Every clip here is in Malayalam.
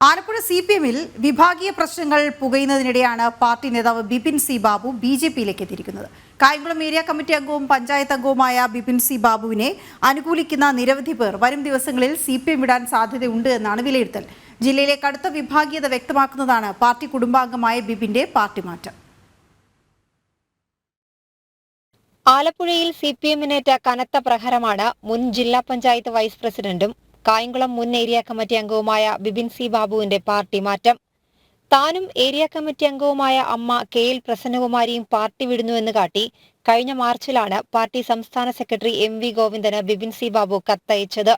ആലപ്പുഴ CPM-ൽ വിഭാഗീയ പ്രശ്നങ്ങൾ പുകയുന്നതിനിടെയാണ് പാർട്ടി നേതാവ് ബിപിൻ സി ബാബു BJP-യിലേക്ക് എത്തിയിരിക്കുന്നത്. കായംകുളം ഏരിയ കമ്മിറ്റി അംഗവും പഞ്ചായത്ത് അംഗവുമായ ബിപിൻ സി ബാബുവിനെ അനുകൂലിക്കുന്ന നിരവധി പേർ വരും ദിവസങ്ങളിൽ CPM വിടാൻ സാധ്യതയുണ്ട് എന്നാണ് വിലയിരുത്തൽ. ജില്ലയിലെ കടുത്ത വിഭാഗീയത വ്യക്തമാക്കുന്നതാണ് പാർട്ടി കുടുംബാംഗമായ ബിപിന്റെ പാർട്ടി മാറ്റം. ആലപ്പുഴയിൽ CPM-നേറ്റ കനത്ത പ്രഹരമാണ് മുൻ ജില്ലാ പഞ്ചായത്ത് വൈസ് പ്രസിഡന്റും കായംകുളം മുൻ ഏരിയ കമ്മിറ്റി അംഗവുമായ ബിപിൻ സി ബാബുവിന്റെ പാർട്ടി മാറ്റം. താനും ഏരിയ കമ്മിറ്റി അംഗവുമായ അമ്മ KL പ്രസന്നകുമാരിയും പാർട്ടി വിടുന്നുവെന്ന് കാട്ടി കഴിഞ്ഞ മാർച്ചിലാണ് പാർട്ടി സംസ്ഥാന സെക്രട്ടറി MV ഗോവിന്ദന് ബിപിൻ സി ബാബു കത്തയച്ചത്.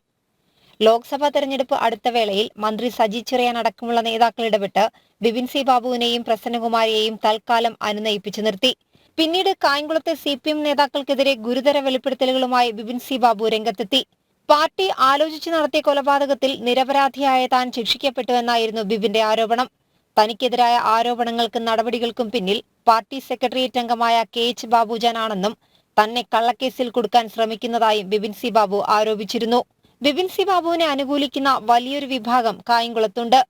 ലോക്സഭാ തെരഞ്ഞെടുപ്പ് അടുത്ത വേളയിൽ മന്ത്രി സജി ചെറിയാൻ അടക്കമുള്ള നേതാക്കൾ ഇടപെട്ട് ബിപിൻ സി ബാബുവിനെയും പ്രസന്നകുമാരിയെയും തൽക്കാലം അനുനയിപ്പിച്ചു നിർത്തി. പിന്നീട് കായംകുളത്തെ CPM നേതാക്കൾക്കെതിരെ ഗുരുതര വെളിപ്പെടുത്തലുകളുമായി ബിപിൻ സി ബാബു രംഗത്തെത്തി. പാർട്ടി ആലോചിച്ച് നടത്തിയ കൊലപാതകത്തിൽ നിരപരാധിയായ താൻ ശിക്ഷിക്കപ്പെട്ടുവെന്നായിരുന്നു ബിപിന്റെ ആരോപണം. തനിക്കെതിരായ ആരോപണങ്ങൾക്കും നടപടികൾക്കും പിന്നിൽ പാർട്ടി സെക്രട്ടേറിയറ്റ് അംഗമായ KH ബാബുജാൻ ആണെന്നും തന്നെ കള്ളക്കേസിൽ കുടുക്കാൻ ശ്രമിക്കുന്നതായും ബിപിൻ സി ബാബു ആരോപിച്ചിരുന്നു. ബിപിൻ സി ബാബുവിനെ അനുകൂലിക്കുന്ന വലിയൊരു വിഭാഗം കായംകുളത്തുണ്ട്.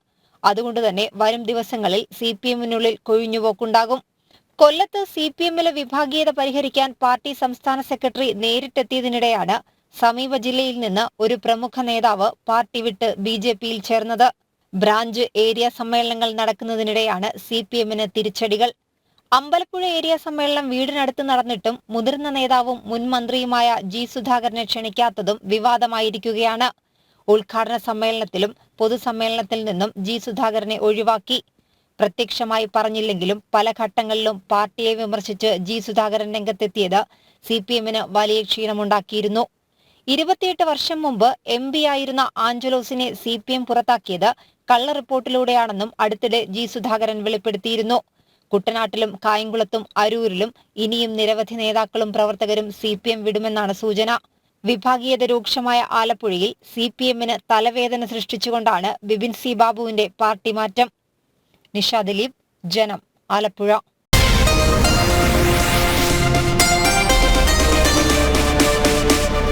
അതുകൊണ്ടുതന്നെ വരും ദിവസങ്ങളിൽ CPM-നുള്ളിൽ കൊഴിഞ്ഞുപോക്കുണ്ടാകും. കൊല്ലത്ത് CPM-ലെ വിഭാഗീയത പരിഹരിക്കാൻ പാർട്ടി സംസ്ഥാന സെക്രട്ടറി നേരിട്ടെത്തിയതിനിടെയാണ് സമീപ ജില്ലയിൽ നിന്ന് ഒരു പ്രമുഖ നേതാവ് പാർട്ടി വിട്ട് BJP-യിൽ ചേർന്നത്. ബ്രാഞ്ച് ഏരിയ സമ്മേളനങ്ങൾ നടക്കുന്നതിനിടെയാണ് CPM-ന് തിരിച്ചടികൾ. അമ്പലപ്പുഴ ഏരിയ സമ്മേളനം വീടിനടുത്ത് നടന്നിട്ടും മുതിർന്ന നേതാവും മുൻ മന്ത്രിയുമായ G സുധാകരനെ ക്ഷണിക്കാത്തതും വിവാദമായിരിക്കുകയാണ്. ഉദ്ഘാടന സമ്മേളനത്തിലും പൊതുസമ്മേളനത്തിൽ നിന്നും G സുധാകരനെ ഒഴിവാക്കി. പ്രത്യക്ഷമായി പറഞ്ഞില്ലെങ്കിലും പല ഘട്ടങ്ങളിലും പാർട്ടിയെ വിമർശിച്ച് G സുധാകരൻ രംഗത്തെത്തിയത് CPM-ന് വലിയ ക്ഷീണമുണ്ടാക്കിയിരുന്നു. 28 വർഷം മുമ്പ് MP ആയിരുന്ന ആഞ്ചലോസിനെ CPM പുറത്താക്കിയത് കള്ള റിപ്പോർട്ടിലൂടെയാണെന്നും അടുത്തിടെ G സുധാകരൻ വെളിപ്പെടുത്തിയിരുന്നു. കുട്ടനാട്ടിലും കായംകുളത്തും അരൂരിലും ഇനിയും നിരവധി നേതാക്കളും പ്രവർത്തകരും CPM വിടുമെന്നാണ് സൂചന. വിഭാഗീയത രൂക്ഷമായ ആലപ്പുഴയിൽ CPM-ന് തലവേദന സൃഷ്ടിച്ചുകൊണ്ടാണ് ബിപിൻ സി ബാബുവിന്റെ പാർട്ടി മാറ്റം. നിഷ ദിലീപ്, ജനം, ആലപ്പുഴ.